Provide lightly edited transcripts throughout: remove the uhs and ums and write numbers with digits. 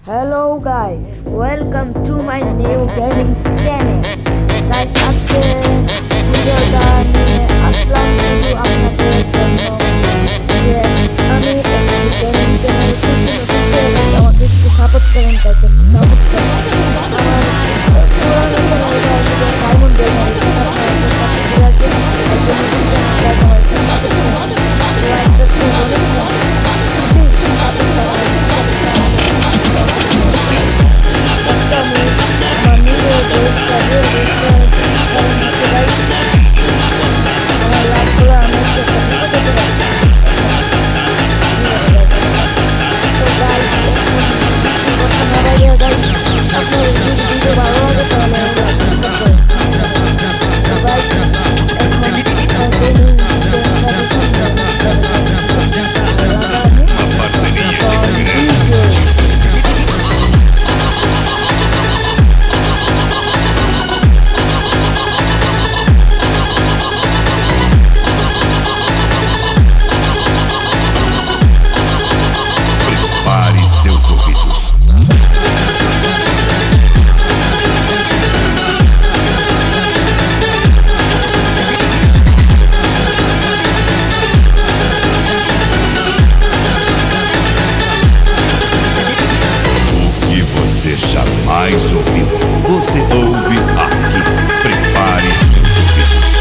Hello guys, welcome to my new gaming channel. Guys, আজকে ভিডিওটা নিয়ে আসলাম শুধু আপনাদের জন্য যে আমি একটি গেমিং চ্যানেল খুঁজছি নতুন করে। আমাকে একটু সাপোর্ট করেন guys, একটু সাপোর্ট করেন। আমার পুরানো চ্যানেলটা ছিল ডায়মন্ড গেমার, আপনারা সাবস্ক্রাইব রাখবেন। আর যে নতুন চ্যানেলটা আমার সাপোর্ট করেন, লাইক সাবস্ক্রাইব অনেক jamais ouviu. Você ouve aqui. Prepare seus ouvidos.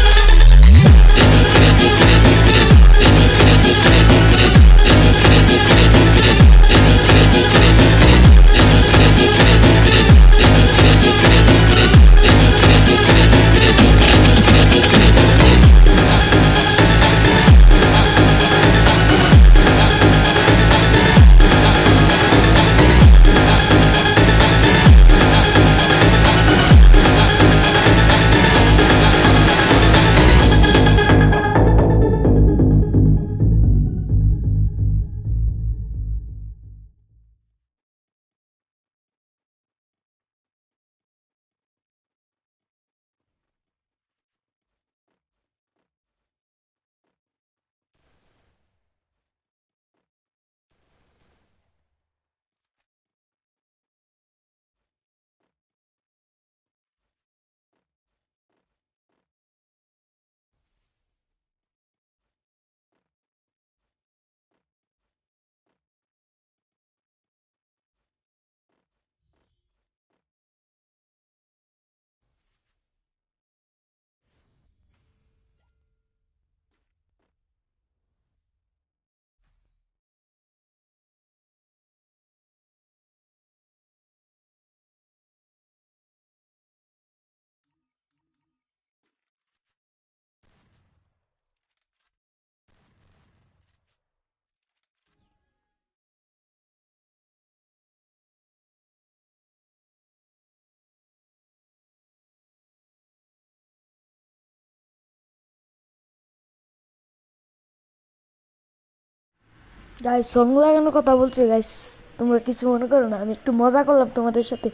Guys, song লাগানোর কথা বলছি গাইস, তোমরা কিছু মনে করো না। আমি একটু মজা করলাম তোমাদের সাথে,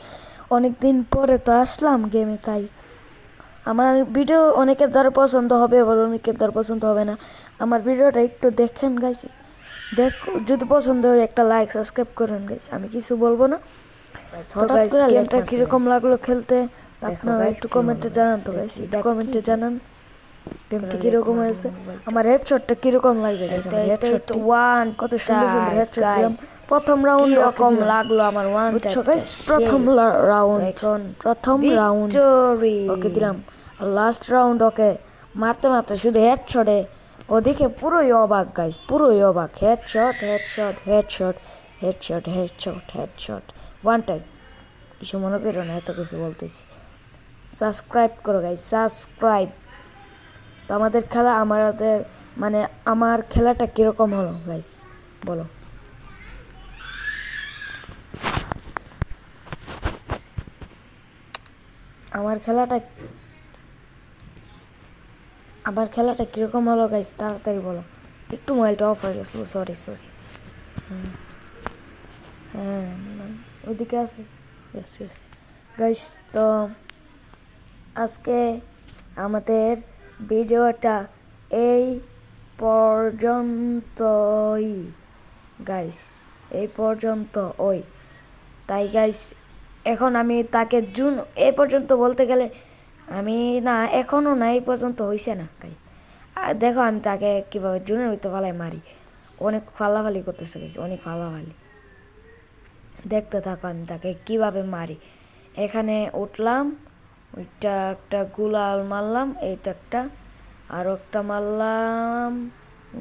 অনেক দিন পরে তো আসলাম গেমে। তাই আমার ভিডিও অনেকের দ্বারা পছন্দ হবে, আবার অনেকের দ্বারা পছন্দ হবে না। আমার ভিডিওটা একটু দেখেন গাইস, যদি পছন্দ হয় একটা লাইক সাবস্ক্রাইব করেন গাইস, আমি কিছু বলবো না। গেমটা কিরকম লাগলো খেলতে আপনারা একটু কমেন্টে জানান তো গাইস, একটু কমেন্টে জানান গেমটা কিরকম হয়েছে, আমার হেডশটটা কিরকম লাগবে গাইস। আমার হেডশট ওয়ান কত সুন্দর সুন্দর হেডশট দিলাম প্রথম রাউন্ড, এরকম লাগলো আমার ওয়ান গাইস। প্রথম রাউন্ড ওকে দিলাম, লাস্ট রাউন্ড ওকে মারতে মারতে শুধু হেডশটে ওদিকে পুরোই অবাক গাইস, পুরোই অবাক। Headshot headshot headshot headshot headshot headshot one time. কিছু মনে করো না, এত কিছু বলতেছি। সাবস্ক্রাইব করো গাইস, সাবস্ক্রাইব। তো আমাদের খেলা, আমাদের মানে আমার খেলাটা কিরকম হলো গাইস বলো। আমার খেলাটা কিরকম হলো গাইস, তাড়াতাড়ি বলো। একটু মোবাইলটা অফ হয়ে গেছিল, সরি সরি। হ্যাঁ ওইদিকে আছে গাইস। তো আজকে আমাদের ভিডিওটা এই পর্যন্তই গাইস, এই পর্যন্ত। তাই গাইস এখন আমি তাকে জুন এ পর্যন্ত বলতে গেলে আমি না এখনও না এই পর্যন্ত হয়েছে না গাইস। আর দেখো আমি তাকে কীভাবে জুনের ভিতরে ফালাই মারি, অনেক ফালাফালি করতেছে গাইস, অনেক ফালাফালি। দেখতে থাকো আমি তাকে কিভাবে মারি। এখানে উঠলাম, ওইটা একটা গুলাল মারলাম, এইটা একটা আরও একটা মারলাম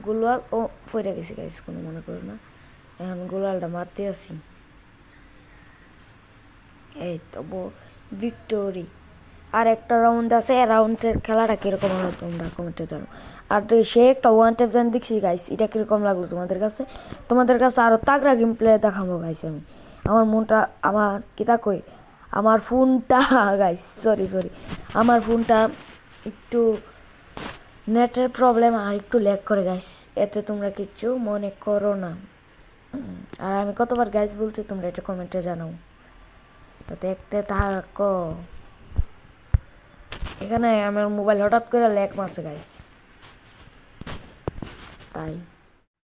গুলাল, ও পড়ে গেছি গাইস, কোনো মনে করো না। এখন গুলালটা মারতে আসি, এই তো ভিক্টোরি। আর একটা রাউন্ড আছে, রাউন্ডের খেলাটা কীরকম হলো তোমরা কমেন্টে জানো। আর সে একটা ওয়ান টাইপ জান দেখছি গাইস, এটা কীরকম লাগলো তোমাদের কাছে? তোমাদের কাছে আরও তাগড়া গেম প্লে দেখাবো গাইস আমি। আমার মনটা, আমার কিতা কই, আমার ফোনটা গাইস, সরি আমার ফোনটা একটু নেটের প্রবলেম আর একটু ল্যাগ করে গাইস, এতে তোমরা কিচ্ছু মনে করো না। আর আমি কতবার গাইস বলছি তোমরা এটা কমেন্টে জানাও। তো দেখতে থাকো। এখানে আমার মোবাইল হঠাৎ করে ল্যাগ মারছে গাইস, তাই